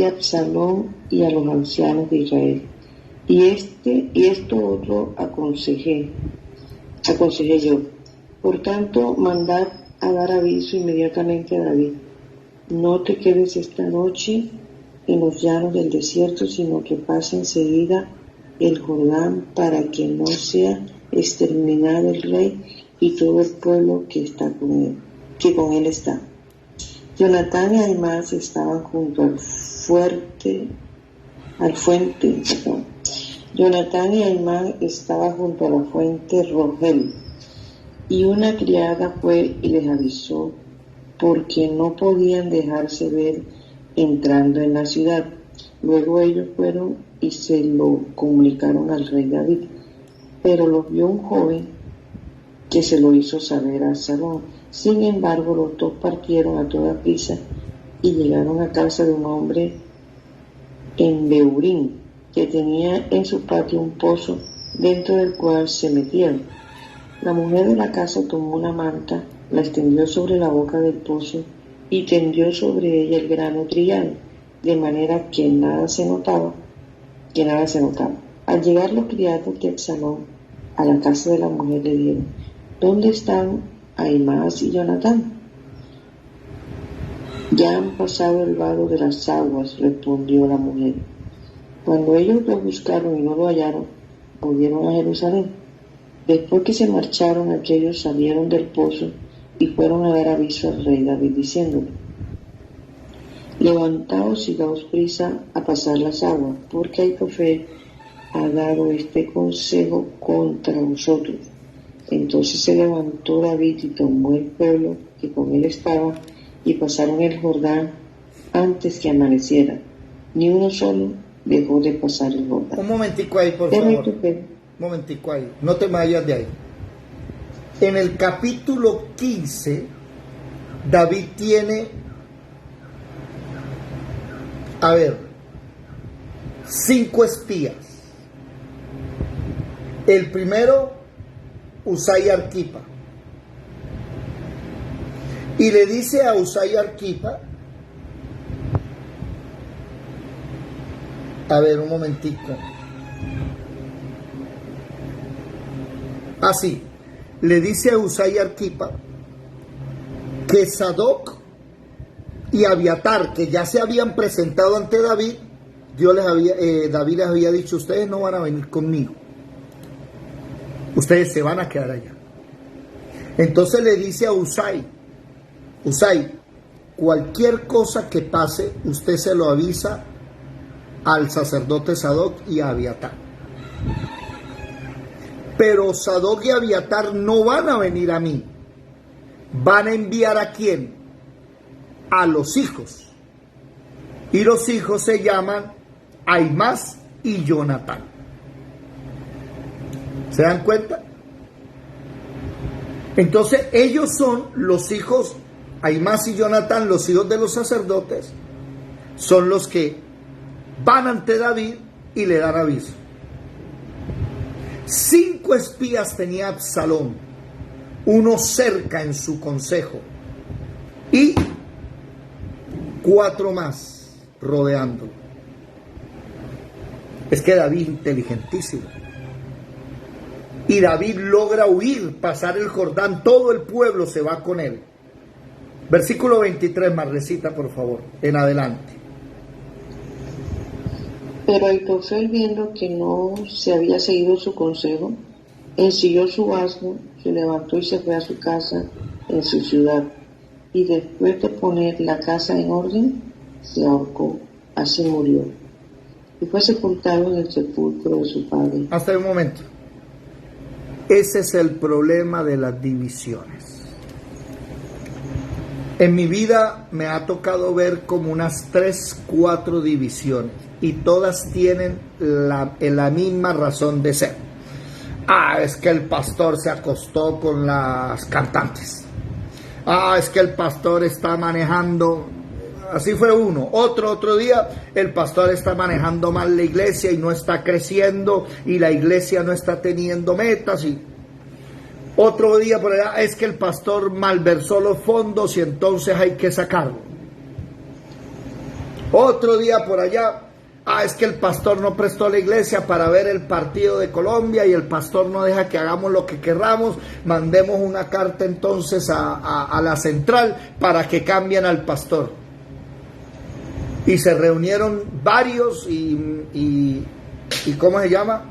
a Absalón y a los ancianos de Israel. Y esto otro aconsejé yo. Por tanto, mandad a dar aviso inmediatamente a David: no te quedes esta noche en los llanos del desierto, sino que pase enseguida el Jordán, para que no sea exterminado el rey y todo el pueblo que con él está. Jonatán y Ahimaas estaban junto Jonatán y Ahimaas estaban junto a la fuente Rogel, y una criada fue y les avisó, porque no podían dejarse ver entrando en la ciudad. Luego ellos fueron y se lo comunicaron al rey David, pero los vio un joven que se lo hizo saber a Absalón. Sin embargo, los dos partieron a toda prisa y llegaron a casa de un hombre en Beurín, que tenía en su patio un pozo, dentro del cual se metieron. La mujer de la casa tomó una manta, la extendió sobre la boca del pozo y tendió sobre ella el grano trillado, de manera que nada se notaba. Al llegar los criados de Absalón a la casa de la mujer, le dijeron: ¿dónde están Ahimaas y Jonatán? Ya han pasado el vado de las aguas, respondió la mujer. Cuando ellos lo buscaron y no lo hallaron, volvieron a Jerusalén. Después que se marcharon, aquellos salieron del pozo y fueron a dar aviso al rey David, diciéndole: levantaos y daos prisa a pasar las aguas, porque Aitofel ha dado este consejo contra vosotros. Entonces se levantó David y tomó el pueblo que con él estaba, y pasaron el Jordán antes que amaneciera. Ni uno solo dejó de pasar el Jordán. Un momentico ahí, por favor. Un momentico ahí, no te vayas de ahí. En el capítulo 15, David tiene, 5 espías. El primero, Usai Arquipa. Y le dice a Usai Arquipa, un momentico. Así, le dice a Usai Arquipa que Sadoc y Abiatar, que ya se habían presentado ante David, David les había dicho: ustedes no van a venir conmigo, ustedes se van a quedar allá. Entonces le dice a Usai: cualquier cosa que pase, usted se lo avisa al sacerdote Sadoc y a Abiatar. Pero Sadoc y Abiatar no van a venir a mí. Van a enviar ¿a quién? a los hijos. Y los hijos se llaman Ahimaaz y Jonatán. ¿Se dan cuenta? Entonces ellos son los hijos, Ahimaaz y Jonatán, los hijos de los sacerdotes, son los que van ante David y le dan aviso. 5 espías tenía Absalón, uno cerca en su consejo y 4 más rodeándolo. Es que David es inteligentísimo. Y David logra huir, pasar el Jordán, todo el pueblo se va con él. Versículo 23, Marlecita, por favor, en adelante. Pero Aitofel, viendo que no se había seguido su consejo, ensilló su asno, se levantó y se fue a su casa en su ciudad. Y después de poner la casa en orden, se ahorcó, así murió. Y fue sepultado en el sepulcro de su padre. Hasta un momento. Ese es el problema de las divisiones. En mi vida me ha tocado ver como unas 3, 4 divisiones y todas tienen la misma razón de ser. Es que el pastor se acostó con las cantantes. Es que el pastor está manejando. Así fue uno. Otro día el pastor está manejando mal la iglesia y no está creciendo y la iglesia no está teniendo metas. Y otro día por allá es que el pastor malversó los fondos y entonces hay que sacarlo. Otro día por allá, es que el pastor no prestó a la iglesia para ver el partido de Colombia y el pastor no deja que hagamos lo que querramos. Mandemos una carta entonces a la central para que cambien al pastor. Y se reunieron varios y ¿cómo se llama?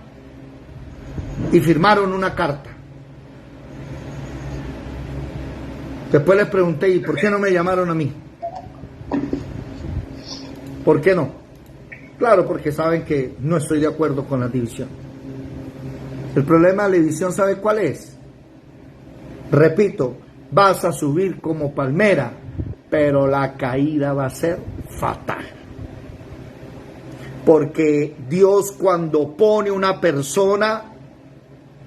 Y firmaron una carta. Después les pregunté, ¿y por qué no me llamaron a mí? ¿Por qué no? Claro, porque saben que no estoy de acuerdo con la división. El problema de la división, ¿sabe cuál es? Repito, vas a subir como palmera, pero la caída va a ser fatal. Porque Dios, cuando pone una persona,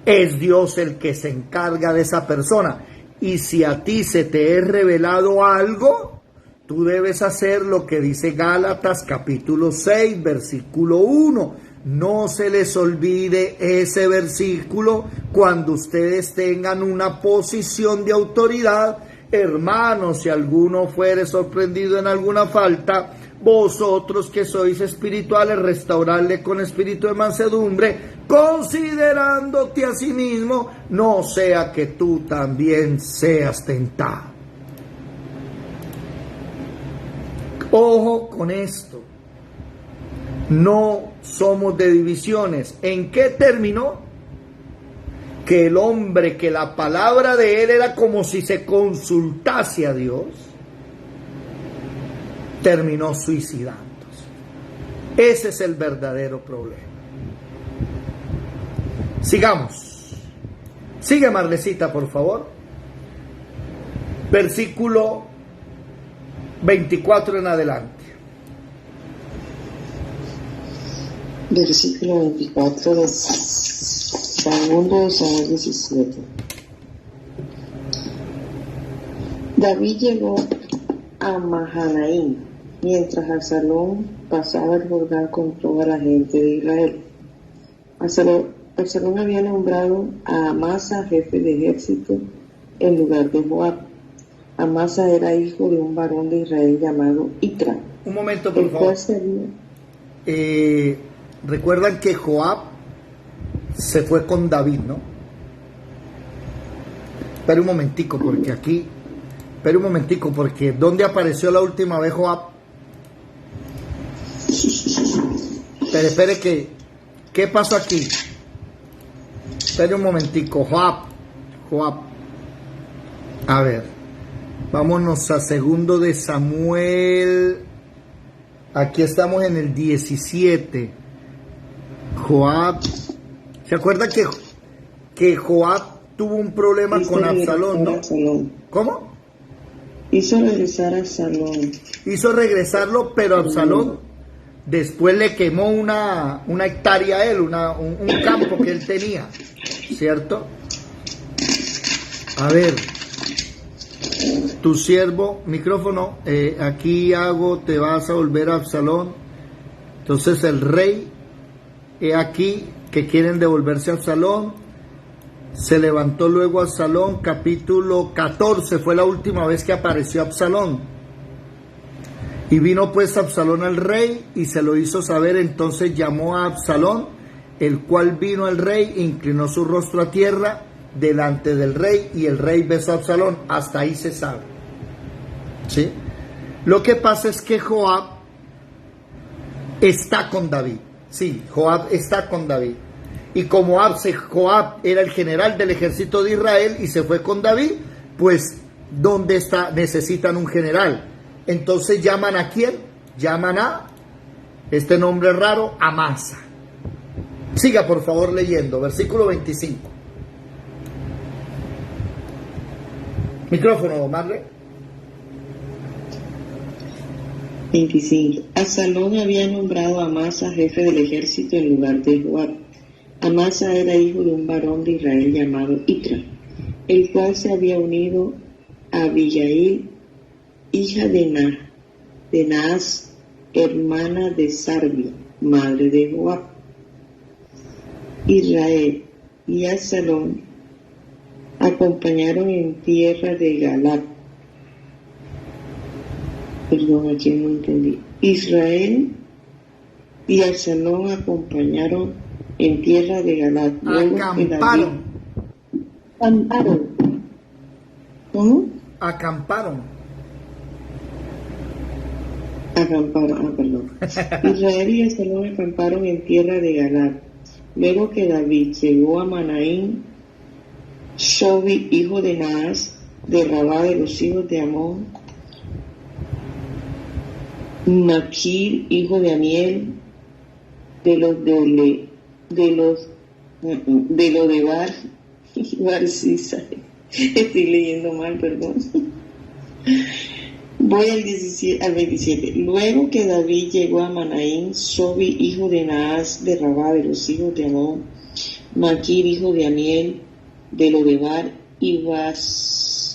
es Dios el que se encarga de esa persona. Y si a ti se te es revelado algo, tú debes hacer lo que dice Gálatas capítulo 6, versículo 1. No se les olvide ese versículo cuando ustedes tengan una posición de autoridad. Hermanos, si alguno fuere sorprendido en alguna falta, vosotros que sois espirituales, restaurarle con espíritu de mansedumbre, considerándote a sí mismo, no sea que tú también seas tentado. Ojo con esto. No somos de divisiones. ¿En qué término? Que el hombre, que la palabra de él era como si se consultase a Dios, terminó suicidándose. Ese es el verdadero problema. Sigamos. Sigue, Marlecita, por favor. Versículo 24 en adelante. Versículo 24 de segundo de Samuel 17. David llegó a Mahanaim, mientras Absalón pasaba el Jordán con toda la gente de Israel. Absalón había nombrado a Amasa jefe de ejército en lugar de Joab. Amasa era hijo de un varón de Israel llamado Itra. Un momento, por favor. Recuerdan que Joab se fue con David, ¿no? Espera un momentico, porque ¿dónde apareció la última vez Joab? Pero espere que, ¿qué pasó aquí? Espere un momentico, Joab. A ver, vámonos a segundo de Samuel. Aquí estamos en el 17. Joab. ¿Se acuerda que Joab tuvo un problema con Absalón, no? Absalón. ¿Cómo? Hizo regresar a Absalón. Hizo regresarlo, pero Absalón después le quemó una hectárea a él, un campo que él tenía, ¿cierto? A ver, tu siervo, micrófono, aquí te vas a volver a Absalón. Entonces el rey, he aquí que quieren devolverse a Absalón. Se levantó luego Absalón, capítulo 14, fue la última vez que apareció Absalón. Y vino pues Absalón al rey y se lo hizo saber, entonces llamó a Absalón, el cual vino al rey, inclinó su rostro a tierra delante del rey y el rey besó a Absalón. Hasta ahí se sabe. ¿Sí? Lo que pasa es que Joab está con David. Sí, Joab está con David. Y como Joab era el general del ejército de Israel y se fue con David, pues ¿dónde está? Necesitan un general. Entonces llaman ¿a quién? Llaman a este nombre raro, Amasa. Siga por favor leyendo, versículo 25. Micrófono, Marle. 25. Absalón había nombrado a Amasa jefe del ejército en lugar de Joab. Amasa era hijo de un varón de Israel llamado Itra, el cual se había unido a Abigail, hija de Naas, hermana de Sarbia, madre de Joab. Israel y Absalón acompañaron en tierra de Galaad. Perdón, aquí no entendí. Israel y Absalón acompañaron en tierra de Galaad. Acamparon. ¿Cómo? Acamparon. Perdón. Israel y Absalón acamparon en tierra de Galaad. Luego que David llegó a Manaín, Shobi, hijo de Naas, de Rabá de los hijos de Amón, Maquir, hijo de Amiel, de los de Barsisa. Estoy leyendo mal, perdón. Voy al 27. Luego que David llegó a Manaín, Sobi, hijo de Naas, de Rabá de los hijos de Amón, Maquir, hijo de Amiel, de Lodebar, y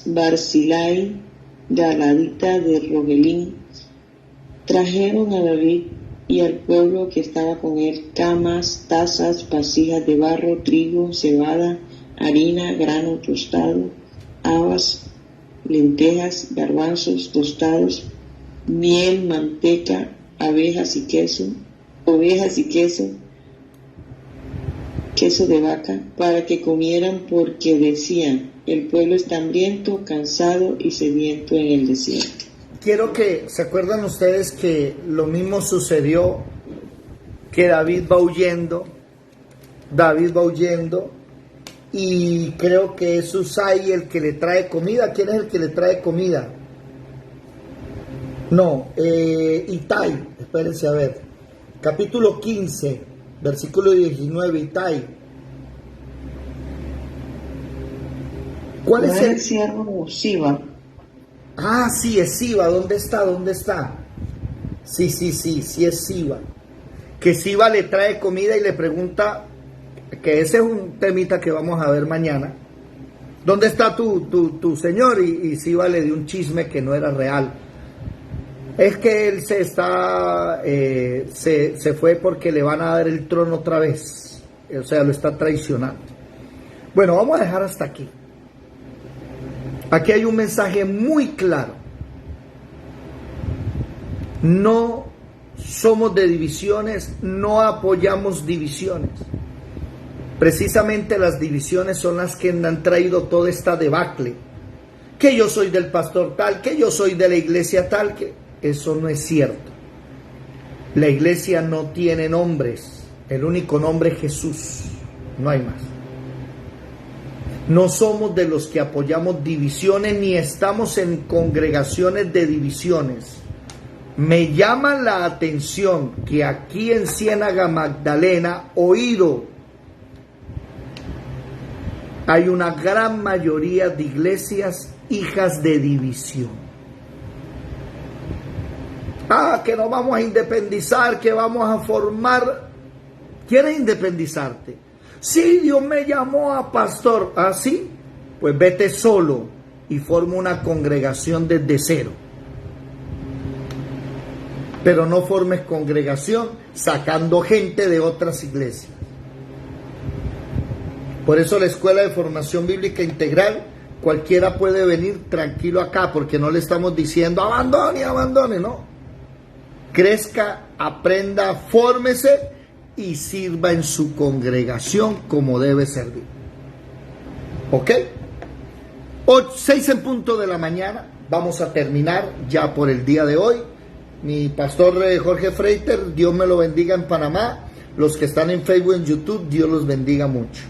Barzilai, galadita de Rogelín, trajeron a David y al pueblo que estaba con él camas, tazas, vasijas de barro, trigo, cebada, harina, grano tostado, habas, lentejas, garbanzos tostados, miel, manteca, ovejas y queso, queso de vaca, para que comieran, porque decían: el pueblo está hambriento, cansado y sediento en el desierto. Quiero que se acuerdan ustedes que lo mismo sucedió, que David va huyendo y creo que es Usai el que le trae comida. ¿Quién es el que le trae comida? No, Itai, espérense a ver, capítulo 15, versículo 19, Itai. ¿Cuál es el siervo Siba? Ah, sí, es Siba. ¿Dónde está? Sí, es Siba. Que Siba le trae comida y le pregunta, que ese es un temita que vamos a ver mañana. ¿Dónde está tu señor? Y Siba le dio un chisme que no era real. Es que él se fue porque le van a dar el trono otra vez. O sea, lo está traicionando. Bueno, vamos a dejar hasta aquí. Aquí hay un mensaje muy claro. No somos de divisiones, no apoyamos divisiones. Precisamente las divisiones son las que han traído toda esta debacle. Que yo soy del pastor tal, que yo soy de la iglesia tal, que eso no es cierto. La iglesia no tiene nombres, el único nombre es Jesús, no hay más. No somos de los que apoyamos divisiones ni estamos en congregaciones de divisiones. Me llama la atención que aquí en Ciénaga Magdalena, oído, hay una gran mayoría de iglesias hijas de división. Que nos vamos a independizar, que vamos a formar. ¿Quieres independizarte? Sí, Dios me llamó a pastor. ¿Ah, sí? Pues vete solo y forma una congregación desde cero. Pero no formes congregación sacando gente de otras iglesias. Por eso la Escuela de Formación Bíblica Integral, cualquiera puede venir tranquilo acá, porque no le estamos diciendo abandone, no. Crezca, aprenda, fórmese y sirva en su congregación como debe servir. ¿Ok? 6 en punto de la mañana, vamos a terminar ya por el día de hoy. Mi pastor Jorge Freiter, Dios me lo bendiga en Panamá. Los que están en Facebook, en YouTube, Dios los bendiga mucho.